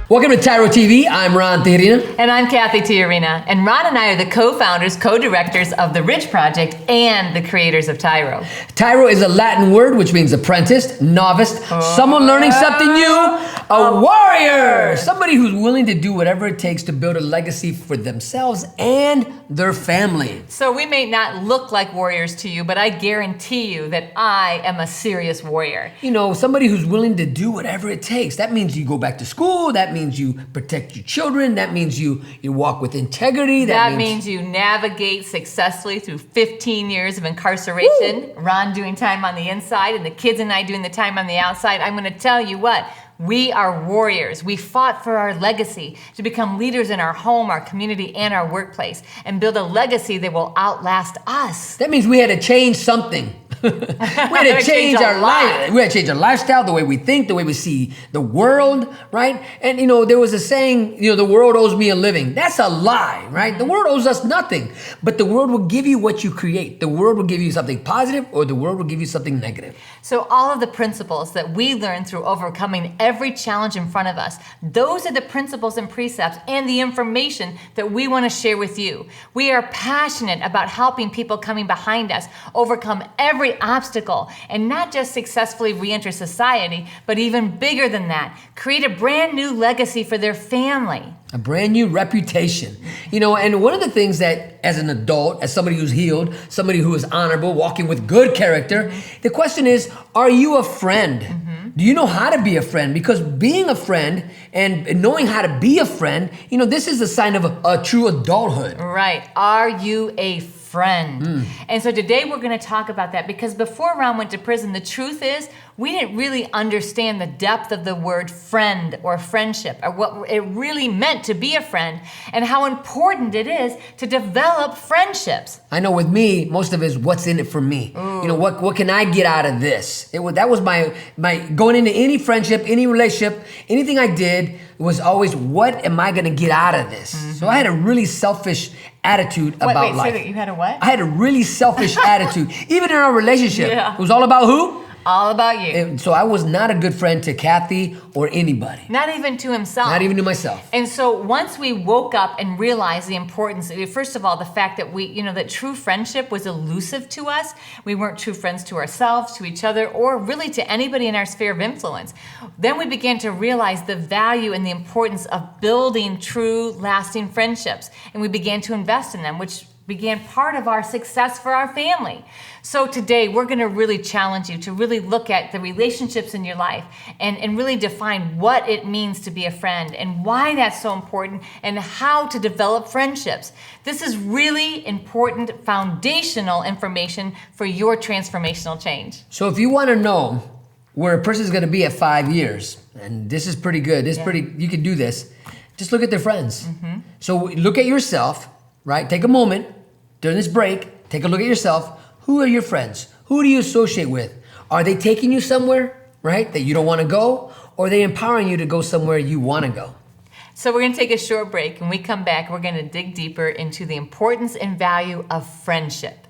Welcome to TYRO TV. I'm Ron Tijerina. And I'm Cathy Tijerina. And Ron and I are the co-founders, co-directors of The Rich Project and the creators of TYRO. TYRO is a Latin word which means apprentice, novice, someone learning something new, a warrior, somebody who's willing to do whatever it takes to build a legacy for themselves and their family. So we may not look like warriors to you, but I guarantee you that I am a serious warrior. You know, somebody who's willing to do whatever it takes. That means you go back to school. That means you protect your children. That means you walk with integrity. That means you navigate successfully through 15 years of incarceration. Woo! Ron doing time on the inside and the kids and I doing the time on the outside. I'm going to tell you what. We are warriors. We fought for our legacy to become leaders in our home, our community, and our workplace, and build a legacy that will outlast us. That means we had to change something. We had to change our life. We had to change our lifestyle, the way we think, the way we see the world, right? And you know, there was a saying, you know, the world owes me a living. That's a lie, right? The world owes us nothing. But the world will give you what you create. The world will give you something positive, or the world will give you something negative. So all of the principles that we learn through overcoming every challenge in front of us, those are the principles and precepts and the information that we want to share with you. We are passionate about helping people coming behind us overcome every obstacle and not just successfully re-enter society, but even bigger than that, create a brand new legacy for their family. A brand new reputation. You know, and one of the things that as an adult, as somebody who's healed, somebody who is honorable, walking with good character, the question is, are you a friend? Do you know how to be a friend? Because being a friend and knowing how to be a friend, you know, this is a sign of a true adulthood. Right. Are you a friend? And so today we're going to talk about that because before Ron went to prison, the truth is we didn't really understand the depth of the word friend or friendship or what it really meant to be a friend and how important it is to develop friendships. I know with me, most of it is what's in it for me. Ooh. You know, what can I get out of this? That was my going into any friendship, any relationship, anything I did was always, what am I going to get out of this? So I had a really selfish attitude about life. Say that you had a what? I had a really selfish attitude. Even in our relationship, It was all about who? All about you. And so I was not a good friend to Cathy or anybody. Not even to himself. Not even to myself. And so once we woke up and realized the importance, first of all, the fact that that true friendship was elusive to us. We weren't true friends to ourselves, to each other, or really to anybody in our sphere of influence. Then we began to realize the value and the importance of building true, lasting friendships. And we began to invest in them, which began part of our success for our family. So today we're going to really challenge you to really look at the relationships in your life and really define what it means to be a friend and why that's so important and how to develop friendships. This is really important foundational information for your transformational change. So if you want to know where a person is going to be at 5 years, and this is pretty good, you can do this, just look at their friends. So look at yourself, right? Take a moment during this break, take a look at yourself. Who are your friends? Who do you associate with? Are they taking you somewhere, right, that you don't want to go? Or are they empowering you to go somewhere you want to go? So we're going to take a short break. When we come back, we're going to dig deeper into the importance and value of friendship.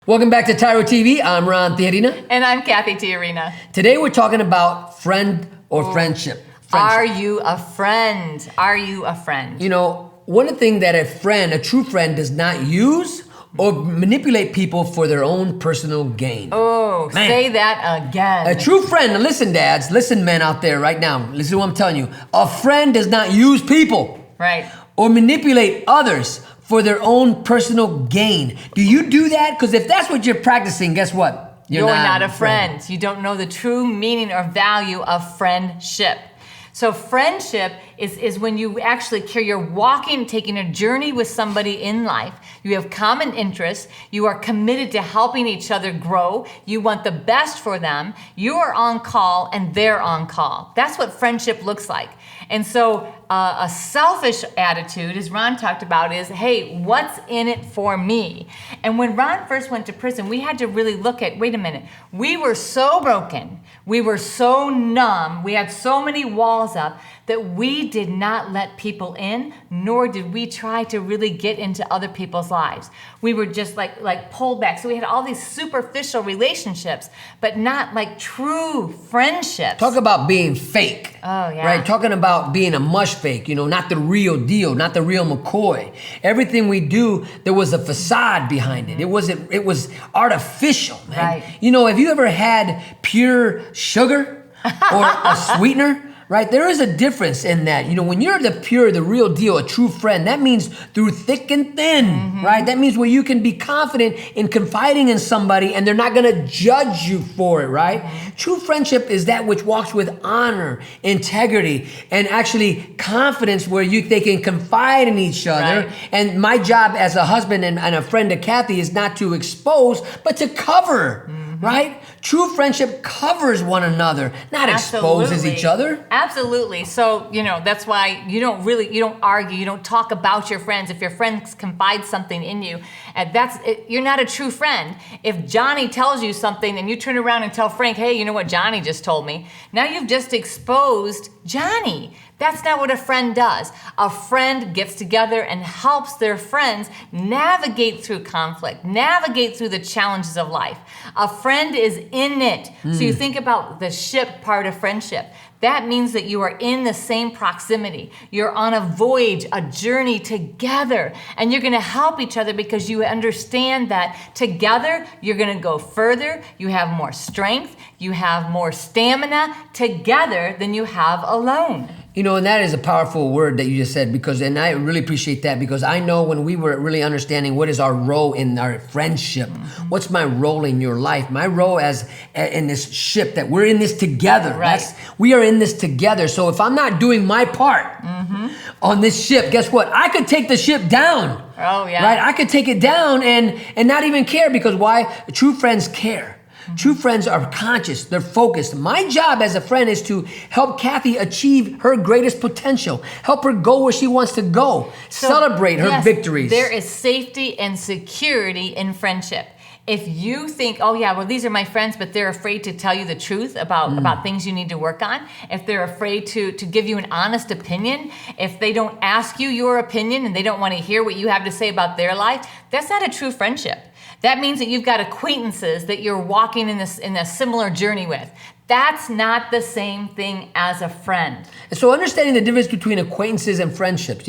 Welcome back to TYRO TV. I'm Ron Tijerina. And I'm Cathy Tijerina. Today we're talking about friend or friendship. Are you a friend? Are you a friend? You know, one thing that a true friend does not use or manipulate people for their own personal gain. Oh, man. Say that again. A true friend, listen dads, listen men out there right now, listen to what I'm telling you. A friend does not use people. Right. Or manipulate others for their own personal gain. Do you do that? Because if that's what you're practicing, guess what? You're not a friend. You don't know the true meaning or value of friendship. So friendship is when you actually care. You're walking, taking a journey with somebody in life. You have common interests. You are committed to helping each other grow. You want the best for them. You are on call and they're on call. That's what friendship looks like. And so a selfish attitude, as Ron talked about, is, hey, what's in it for me? And when Ron first went to prison, we had to really look at, wait a minute, we were so broken, we were so numb, we had so many walls up that we did not let people in, nor did we try to really get into other people's lives. We were just like pulled back. So we had all these superficial relationships, but not like true friendships. Talk about being fake. Oh, yeah. Right? Talking about being a mush fake, not the real deal, not the real McCoy. Everything we do, there was a facade behind it. It was artificial, man. Right. Have you ever had pure sugar or a sweetener? Right? There is a difference in that. When you're the real deal, a true friend, that means through thick and thin, right? That means where you can be confident in confiding in somebody and they're not going to judge you for it, right? True friendship is that which walks with honor, integrity, and actually confidence where they can confide in each other. Right. And my job as a husband and a friend to Cathy is not to expose, but to cover. Right? True friendship covers one another, not exposes each other. Absolutely. So, that's why you don't argue, you don't talk about your friends. If your friends confide something in you, you're not a true friend. If Johnny tells you something and you turn around and tell Frank, hey, you know what Johnny just told me? Now you've just exposed Johnny. That's not what a friend does. A friend gets together and helps their friends navigate through conflict, navigate through the challenges of life. A friend is in it. So you think about the ship part of friendship. That means that you are in the same proximity. You're on a voyage, a journey together, and you're going to help each other because you understand that together you're going to go further. You have more strength. You have more stamina together than you have alone. And that is a powerful word that you just said and I really appreciate that because I know when we were really understanding what is our role in our friendship, what's my role in your life, my role as in this ship that we're in this together. Right. We are in this together. So if I'm not doing my part on this ship, guess what? I could take the ship down. Oh, yeah. Right? I could take it down and not even care because why? True friends care. True friends are conscious, they're focused. My job as a friend is to help Cathy achieve her greatest potential, help her go where she wants to go, celebrate her victories. There is safety and security in friendship. If you think, oh yeah, well these are my friends, but they're afraid to tell you the truth about things you need to work on, if they're afraid to give you an honest opinion, if they don't ask you your opinion and they don't want to hear what you have to say about their life, that's not a true friendship. That means that you've got acquaintances that you're walking in a similar journey with. That's not the same thing as a friend. So understanding the difference between acquaintances and friendships,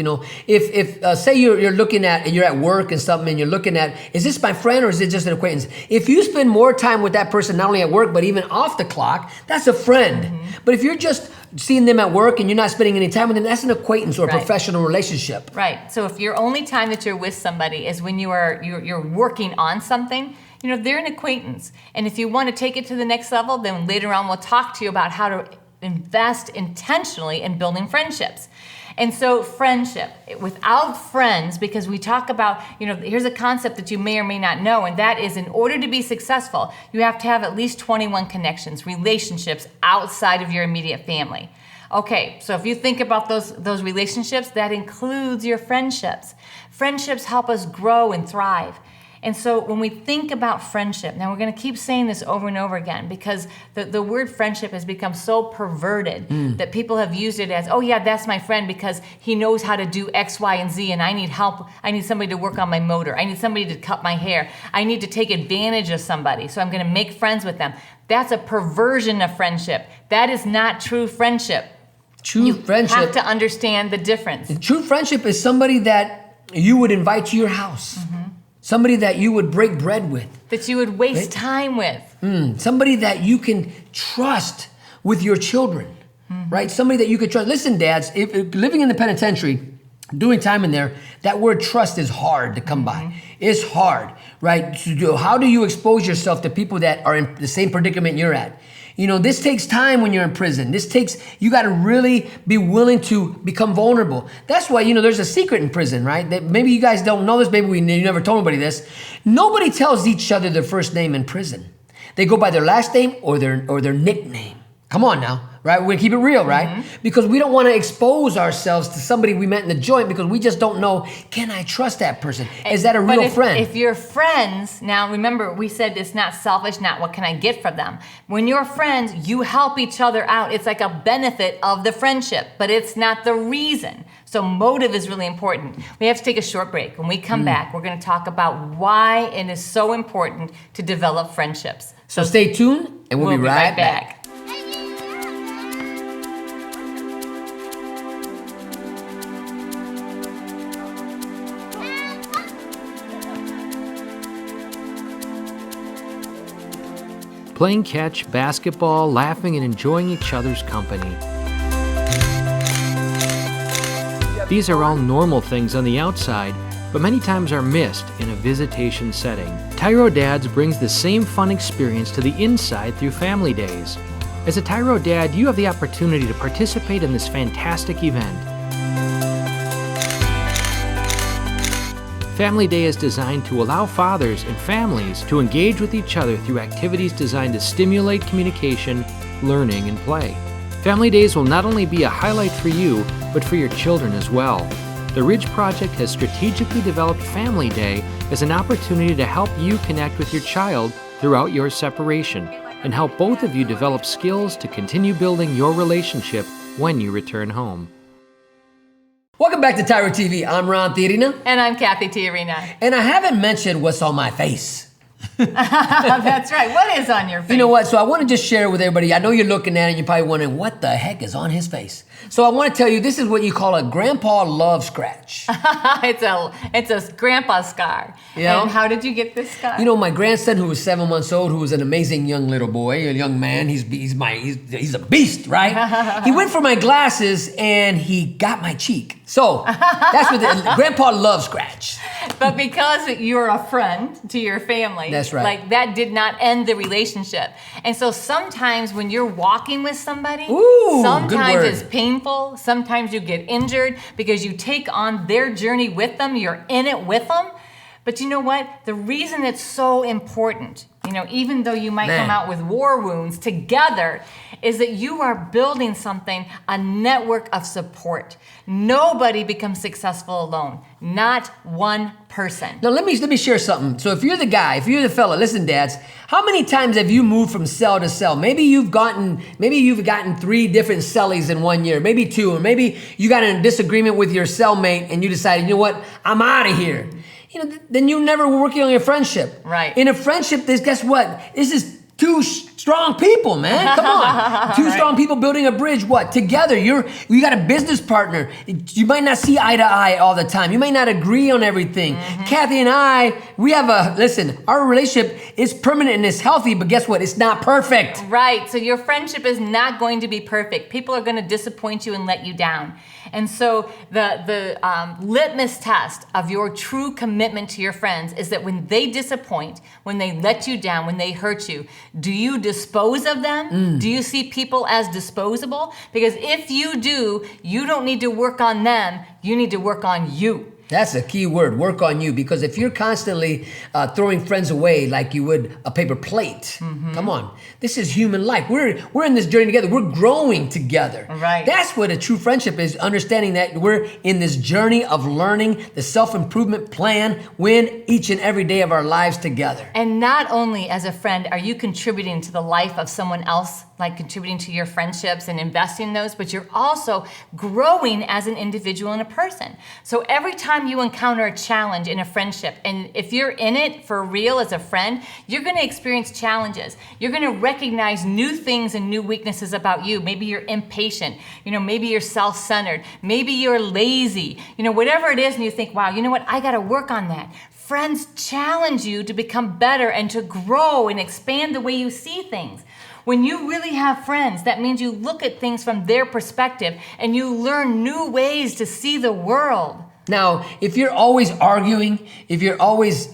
if say you're at work and something and you're looking at, is this my friend or is it just an acquaintance? If you spend more time with that person, not only at work, but even off the clock, that's a friend. But if you're just seeing them at work and you're not spending any time with them, that's an acquaintance or a professional relationship. Right. So if your only time that you're with somebody is when you're working on something, they're an acquaintance. And if you want to take it to the next level, then later on we'll talk to you about how to invest intentionally in building friendships. And so friendship, without friends, because we talk about, here's a concept that you may or may not know, and that is in order to be successful, you have to have at least 21 connections, relationships outside of your immediate family. Okay, so if you think about those relationships, that includes your friendships. Friendships help us grow and thrive. And so when we think about friendship, now we're going to keep saying this over and over again because the word friendship has become so perverted that people have used it as, oh yeah, that's my friend because he knows how to do X, Y, and Z and I need help. I need somebody to work on my motor. I need somebody to cut my hair. I need to take advantage of somebody. So I'm going to make friends with them. That's a perversion of friendship. That is not true friendship. True friendship. You have to understand the difference. True friendship is somebody that you would invite to your house. Somebody that you would break bread with. That you would waste time with. Somebody that you can trust with your children, right? Somebody that you could trust. Listen, dads, if living in the penitentiary, doing time in there, that word trust is hard to come by. It's hard, right? How do you expose yourself to people that are in the same predicament you're at? You know, this takes time when you're in prison. You got to really be willing to become vulnerable. That's why, you know, there's a secret in prison, right? That maybe you guys don't know this. Maybe you never told anybody this. Nobody tells each other their first name in prison. They go by their last name or their nickname. Come on now, right? We're gonna keep it real, right? Because we don't want to expose ourselves to somebody we met in the joint because we just don't know, can I trust that person? Is that a real friend? If you're friends, now remember we said it's not selfish, not what can I get from them. When you're friends, you help each other out. It's like a benefit of the friendship, but it's not the reason. So motive is really important. We have to take a short break. When we come back, we're gonna talk about why it is so important to develop friendships. So stay tuned and we'll be right back. Playing catch, basketball, laughing and enjoying each other's company. These are all normal things on the outside, but many times are missed in a visitation setting. TYRO Dads brings the same fun experience to the inside through Family Days. As a TYRO Dad, you have the opportunity to participate in this fantastic event. Family Day is designed to allow fathers and families to engage with each other through activities designed to stimulate communication, learning, and play. Family Days will not only be a highlight for you, but for your children as well. The Ridge Project has strategically developed Family Day as an opportunity to help you connect with your child throughout your separation and help both of you develop skills to continue building your relationship when you return home. Welcome back to TYRO TV. I'm Ron Tijerina. And I'm Cathy Tijerina. And I haven't mentioned what's on my face. That's right. What is on your face? You know what? So I want to just share with everybody. I know you're looking at it and you're probably wondering, what the heck is on his face? So I want to tell you, this is what you call a grandpa love scratch. It's a grandpa scar. Yeah. And how did you get this scar? You know, my grandson, who was 7 months old, who was an amazing young little boy, a young man, he's a beast, right? He went for my glasses and he got my cheek. So that's what the grandpa love scratch. But because you're a friend to your family, that's right. Like that did not end the relationship. And so sometimes when you're walking with somebody, sometimes it's painful. Sometimes you get injured because you take on their journey with them. You're in it with them. But you know what? The reason it's so important, you know, even though you might come out with war wounds together, is that you are building something, a network of support. Nobody becomes successful alone, not one person. Now let me share something. So if you're the guy, if you're the fella, listen, dads, how many times have you moved from cell to cell? Maybe you've gotten 3 different cellies in 1 year, maybe 2, or maybe you got in a disagreement with your cellmate and you decided, you know what, I'm out of here. You know, then you never were working on your friendship. Right. In a friendship, guess what? This is 2 strong people, man. Come on. 2 strong people building a bridge. What? Together. You got a business partner. You might not see eye to eye all the time. You may not agree on everything. Cathy and I, our relationship is permanent and it's healthy, but guess what? It's not perfect. Right. So your friendship is not going to be perfect. People are going to disappoint you and let you down. And so the litmus test of your true commitment to your friends is that when they disappoint, when they let you down, when they hurt you, do you dispose of them? Do you see people as disposable? Because if you do, you don't need to work on them, you need to work on you. That's a key word, work on you, because if you're constantly throwing friends away like you would a paper plate, come on, this is human life. We're in this journey together. We're growing together. Right. That's what a true friendship is, understanding that we're in this journey of learning the self-improvement plan, win each and every day of our lives together. And not only as a friend are you contributing to the life of someone else, like contributing to your friendships and investing in those, but you're also growing as an individual and a person. So every time you encounter a challenge in a friendship, and if you're in it for real as a friend, you're going to experience challenges. You're going to recognize new things and new weaknesses about you. Maybe you're impatient, maybe you're self-centered, maybe you're lazy, whatever it is, and you think, wow, you know what, I got to work on that. Friends challenge you to become better and to grow and expand the way you see things. When you really have friends, that means you look at things from their perspective and you learn new ways to see the world. Now, if you're always arguing, if you're always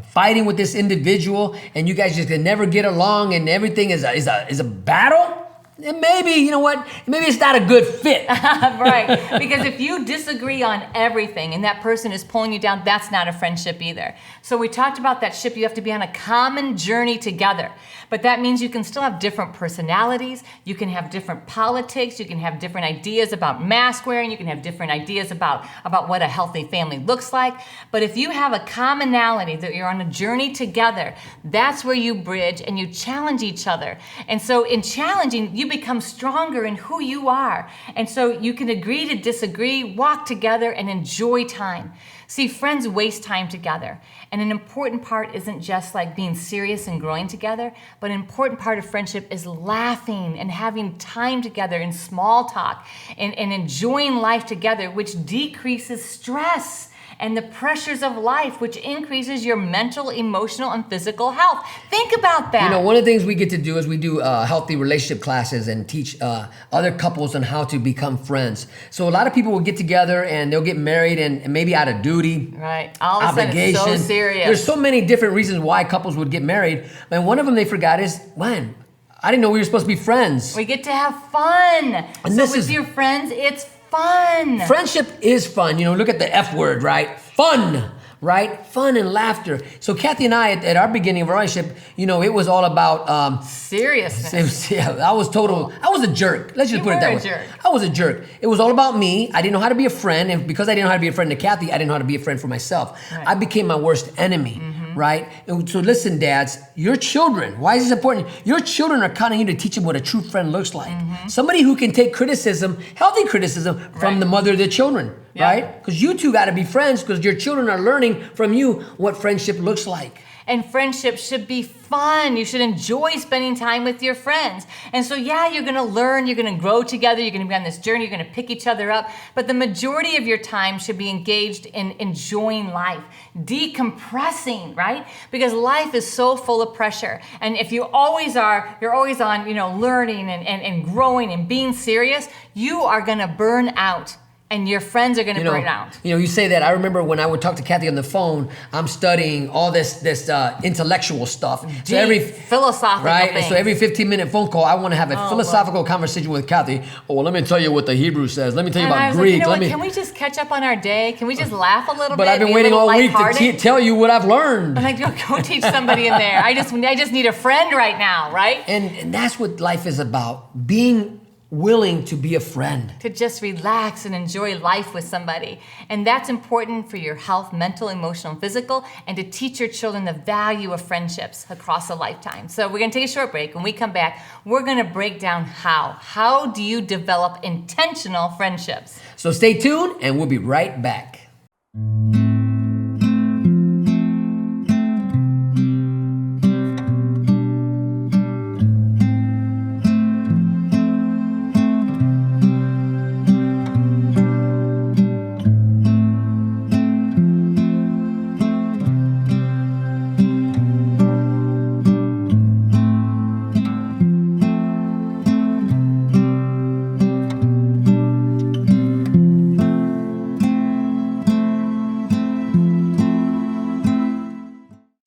fighting with this individual, and you guys just can never get along, and everything is a battle, then maybe, you know what? Maybe it's not a good fit. Right. Because if you disagree on everything and that person is pulling you down, that's not a friendship either. So we talked about that ship. You have to be on a common journey together. But that means you can still have different personalities. You can have different politics. You can have different ideas about mask wearing. You can have different ideas about what a healthy family looks like. But if you have a commonality that you're on a journey together, that's where you bridge and you challenge each other. And so in challenging, you become stronger in who you are. And so you can agree to disagree, walk together, and enjoy time. See, friends waste time together. And an important part isn't just like being serious and growing together, but an important part of friendship is laughing and having time together in small talk and enjoying life together, which decreases stress and the pressures of life, which increases your mental, emotional, and physical health. Think about that. You know, one of the things we get to do is we do healthy relationship classes and teach other couples on how to become friends. So a lot of people will get together and they'll get married and maybe out of duty. Right. All of a sudden it's so serious. There's so many different reasons why couples would get married. And one of them they forgot is, when? I didn't know we were supposed to be friends. We get to have fun. And so with your friends, it's fun. Friendship is fun. You know, look at the F word, right? Fun, right? Fun and laughter. So Cathy and I, at our beginning of our relationship, you know, it was all about seriousness. I was a jerk. Let's just put it that way. Jerk. I was a jerk. It was all about me. I didn't know how to be a friend, and because I didn't know how to be a friend to Cathy, I didn't know how to be a friend for myself. Right. I became my worst enemy. Right? And so listen, dads, your children, why is this important? Your children are counting you to teach them what a true friend looks like. Somebody who can take criticism, healthy criticism, from the mother of their children, right? Because you two got to be friends, because your children are learning from you what friendship looks like. And friendship should be fun. You should enjoy spending time with your friends. And so, yeah, you're going to learn, you're going to grow together, you're going to be on this journey, you're going to pick each other up. But the majority of your time should be engaged in enjoying life, decompressing, right? Because life is so full of pressure. And if you're always on, learning and growing and being serious, you are going to burn out. And your friends are going to burn out. You know, you say that. I remember when I would talk to Cathy on the phone, I'm studying all this intellectual stuff. Philosophical right? things. So every 15-minute phone call, I want to have a philosophical conversation with Cathy. Oh, well, let me tell you what the Hebrew says. Let me tell you about Greek. Can we just catch up on our day? Can we just laugh a little bit? But I've been waiting all week to tell you what I've learned. I'm like, go teach somebody in there. I just need a friend right now, right? And that's what life is about, being willing to be a friend. To just relax and enjoy life with somebody. And that's important for your health, mental, emotional, and physical, and to teach your children the value of friendships across a lifetime. So we're going to take a short break. When we come back, we're going to break down how. How do you develop intentional friendships? So stay tuned, and we'll be right back.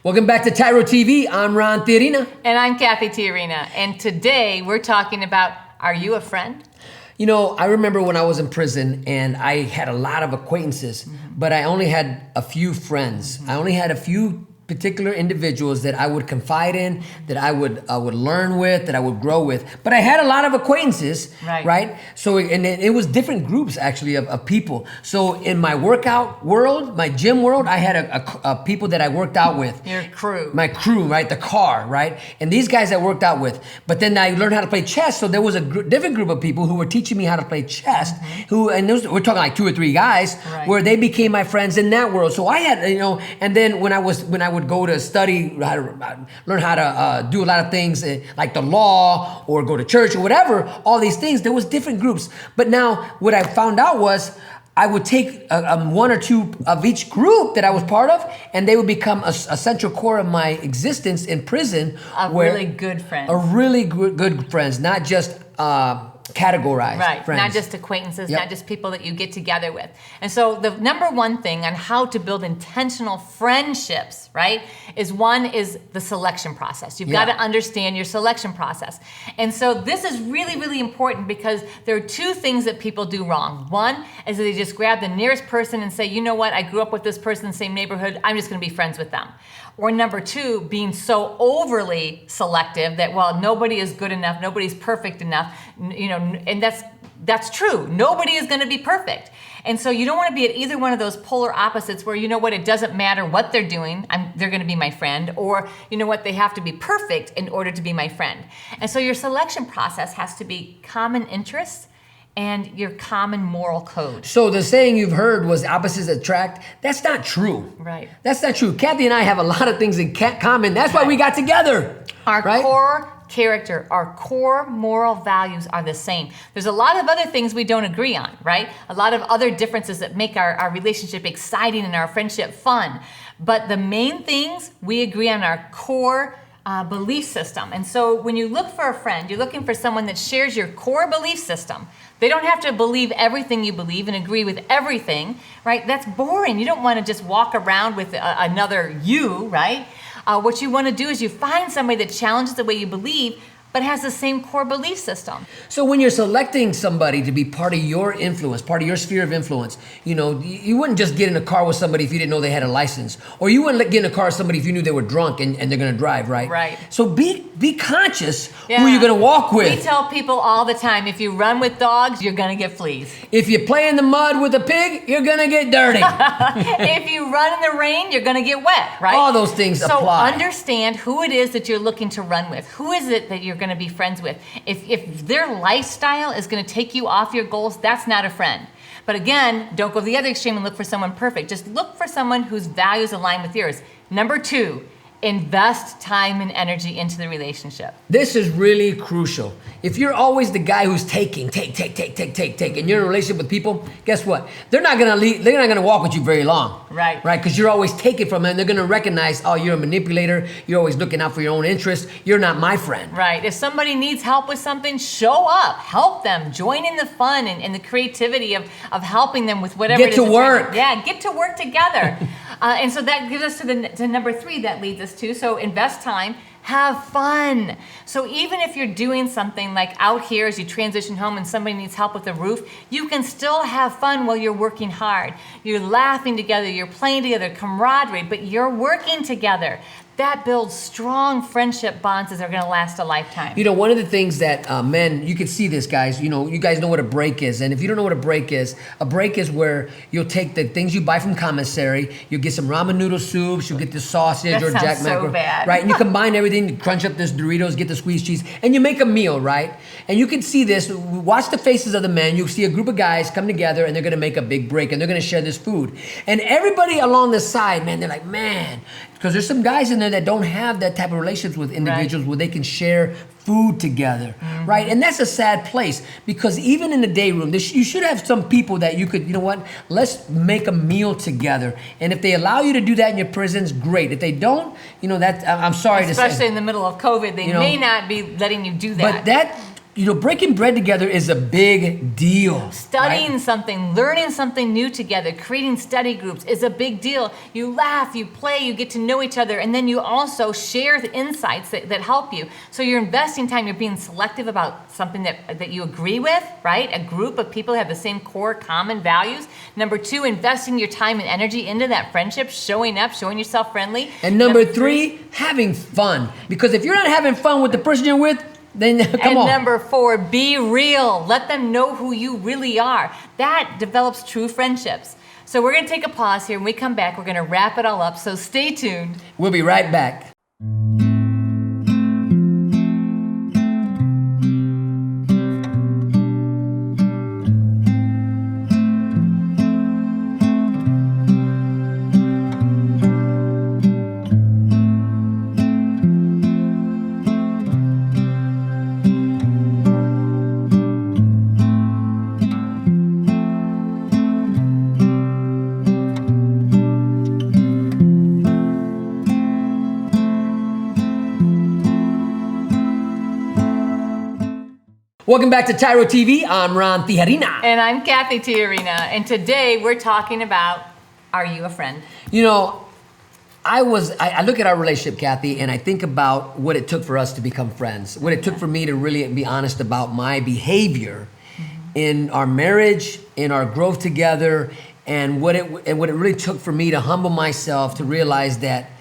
Welcome back to TYRO TV. I'm Ron Tijerina. And I'm Cathy Tijerina. And today we're talking about, are you a friend? You know, I remember when I was in prison and I had a lot of acquaintances, but I only had a few friends. I only had a few particular individuals that I would confide in, that I would learn with, that I would grow with. But I had a lot of acquaintances, right? So, and it was different groups actually of people. So in my workout world, my gym world, I had a people that I worked out with. Your crew. My crew, right? The car, right? And these guys I worked out with. But then I learned how to play chess. So there was a different group of people who were teaching me how to play chess. We're talking like 2 or 3 guys, where they became my friends in that world. So I had, and then when I would go to study, learn how to do a lot of things like the law or go to church or whatever, all these things, there was different groups. But now what I found out was I would take 1 or 2 of each group that I was part of, and they would become a central core of my existence in prison. Really good friends. A really good friends, not just categorized. Right, friends. not just acquaintances, Yep. not just people that you get together with. And so the number one thing on how to build intentional friendships, right, is the selection process. You've got to understand your selection process. And so this is really, really important because there are two things that people do wrong. One is that they just grab the nearest person and say, you know what, I grew up with this person in the same neighborhood, I'm just going to be friends with them. Or number two, being so overly selective that, well, nobody is good enough, nobody's perfect enough, and that's true. Nobody is going to be perfect. And so you don't want to be at either one of those polar opposites where, you know what, it doesn't matter what they're doing, they're going to be my friend, or, you know what, they have to be perfect in order to be my friend. And so your selection process has to be common interests and your common moral code. So the saying you've heard was opposites attract. That's not true. Right. That's not true. Kathy and I have a lot of things in common. That's why we got together. Our right? core character, our core moral values are the same. There's a lot of other things we don't agree on, right? A lot of other differences that make our relationship exciting and our friendship fun. But the main things, we agree on our core belief system. And so when you look for a friend, you're looking for someone that shares your core belief system. They don't have to believe everything you believe and agree with everything, right? That's boring. You don't want to just walk around with another you, right? What you want to do is you find somebody that challenges the way you believe, but has the same core belief system. So when you're selecting somebody to be part of your influence, part of your sphere of influence, you wouldn't just get in a car with somebody if you didn't know they had a license. Or you wouldn't get in a car with somebody if you knew they were drunk and they're going to drive, right? Right. So be conscious who you're going to walk with. We tell people all the time, if you run with dogs, you're going to get fleas. If you play in the mud with a pig, you're going to get dirty. If you run in the rain, you're going to get wet, right? All those things apply. So understand who it is that you're looking to run with. Who is it that you're going to be friends with? If their lifestyle is going to take you off your goals, that's not a friend. But again, don't go to the other extreme and look for someone perfect. Just look for someone whose values align with yours. Number two, invest time and energy into the relationship. This is really crucial. If you're always the guy who's take, and you're in a relationship with people, guess what? They're not gonna walk with you very long. Right. Right? Because you're always taking from them. They're gonna recognize, oh, you're a manipulator, you're always looking out for your own interests, you're not my friend. Right. If somebody needs help with something, show up, help them, join in the fun and the creativity of helping them with whatever Get it is. to work. Get to work together. And so that gives us to number three that leads us to. So invest time, have fun. So even if you're doing something like out here as you transition home and somebody needs help with the roof, you can still have fun while you're working hard. You're laughing together, you're playing together, camaraderie, but you're working together. That builds strong friendship bonds that are going to last a lifetime. One of the things that men, you can see this, guys, you guys know what a break is. And if you don't know what a break is where you'll take the things you buy from commissary, you'll get some ramen noodle soups, you'll get the sausage That or sounds Jack so mackerel. bad. Right? And you combine everything, you crunch up this Doritos, get the squeezed cheese, and you make a meal, right? And you can see this, watch the faces of the men, you'll see a group of guys come together and they're going to make a big break and they're going to share this food. And everybody along the side, man, they're like, man, because there's some guys in there that don't have that type of relationships with individuals where they can share food together, right? And that's a sad place because even in the day room, you should have some people that you could, let's make a meal together. And if they allow you to do that in your prisons, great. If they don't, I'm sorry to say. Especially in the middle of COVID, they may not be letting you do that. But that, breaking bread together is a big deal. Studying right? something, learning something new together, creating study groups is a big deal. You laugh, you play, you get to know each other, and then you also share the insights that help you. So you're investing time, you're being selective about something that you agree with, right? A group of people who have the same core common values. Number two, investing your time and energy into that friendship, showing up, showing yourself friendly. And number three, having fun. Because if you're not having fun with the person you're with, then come on. And number four, be real. Let them know who you really are. That develops true friendships. So we're going to take a pause here. When we come back, we're going to wrap it all up. So stay tuned. We'll be right back. Welcome back to TYRO TV. I'm Ron Tijerina. And I'm Cathy Tijerina. And today we're talking about, are you a friend? You know, I look at our relationship, Cathy, and I think about what it took for us to become friends. What it took for me to really be honest about my behavior in our marriage, in our growth together, and what it really took for me to humble myself to realize that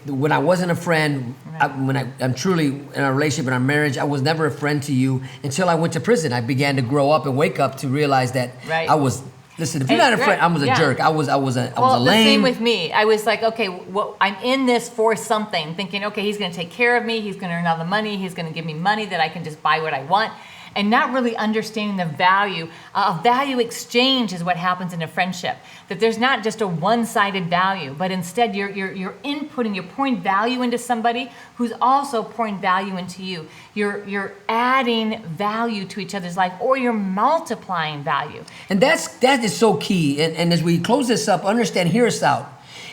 when I wasn't a friend, I'm truly in our relationship, in our marriage, I was never a friend to you until I went to prison. I began to grow up and wake up to realize that I was. Listen, if you're not a friend, I was a jerk. I was a lame. The same with me. I was like, okay, well, I'm in this for something, thinking, okay, he's going to take care of me. He's going to earn all the money. He's going to give me money that I can just buy what I want. And not really understanding the value. Value exchange is what happens in a friendship. That there's not just a one-sided value, but instead you're inputting, you're pouring value into somebody who's also pouring value into you. You're adding value to each other's life, or you're multiplying value. And that is so key. And as we close this up, understand, hear us out.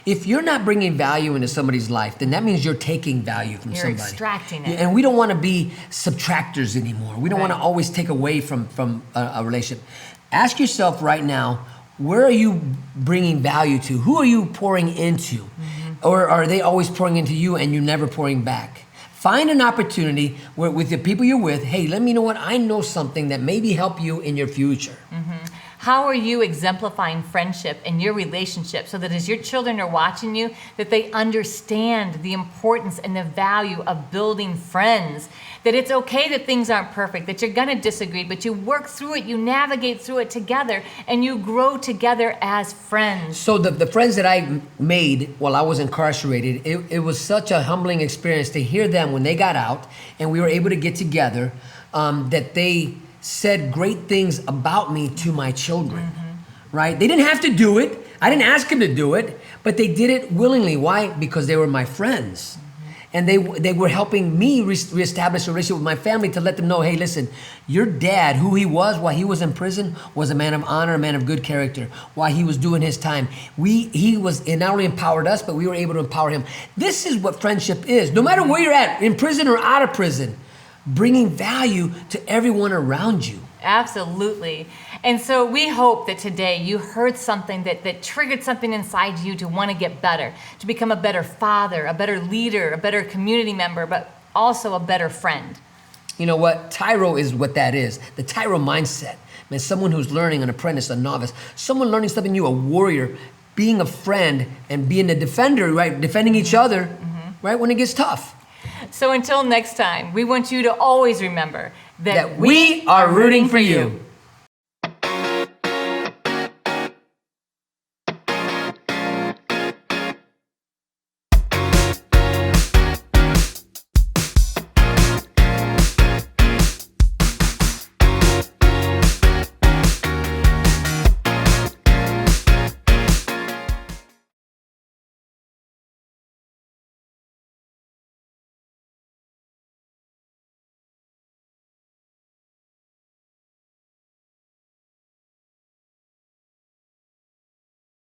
If you're not bringing value into somebody's life, then that means you're taking value from somebody. You're extracting it. And we don't want to be subtractors anymore. We don't want to always take away from a relationship. Ask yourself right now, where are you bringing value to? Who are you pouring into? Or are they always pouring into you and you're never pouring back? Find an opportunity where with the people you're with, hey, let me know what I know something that maybe help you in your future. How are you exemplifying friendship in your relationship so that as your children are watching you, that they understand the importance and the value of building friends? That it's okay that things aren't perfect, that you're gonna disagree, but you work through it, you navigate through it together, and you grow together as friends. So the friends that I made while I was incarcerated, it was such a humbling experience to hear them when they got out and we were able to get together, that they said great things about me to my children, right? They didn't have to do it. I didn't ask them to do it, but they did it willingly. Why? Because they were my friends. And they were helping me reestablish a relationship with my family to let them know, hey, listen, your dad, who he was while he was in prison, was a man of honor, a man of good character, while he was doing his time. It not only empowered us, but we were able to empower him. This is what friendship is. No matter where you're at, in prison or out of prison, bringing value to everyone around you. Absolutely. And so we hope that today you heard something that triggered something inside you to want to get better, to become a better father, a better leader, a better community member, but also a better friend. You know what? TYRO is what that is. The TYRO mindset. Man, someone who's learning, an apprentice, a novice, someone learning something new, a warrior, being a friend and being a defender, right? Defending each other, right? When it gets tough. So until next time, we want you to always remember that we are rooting for you.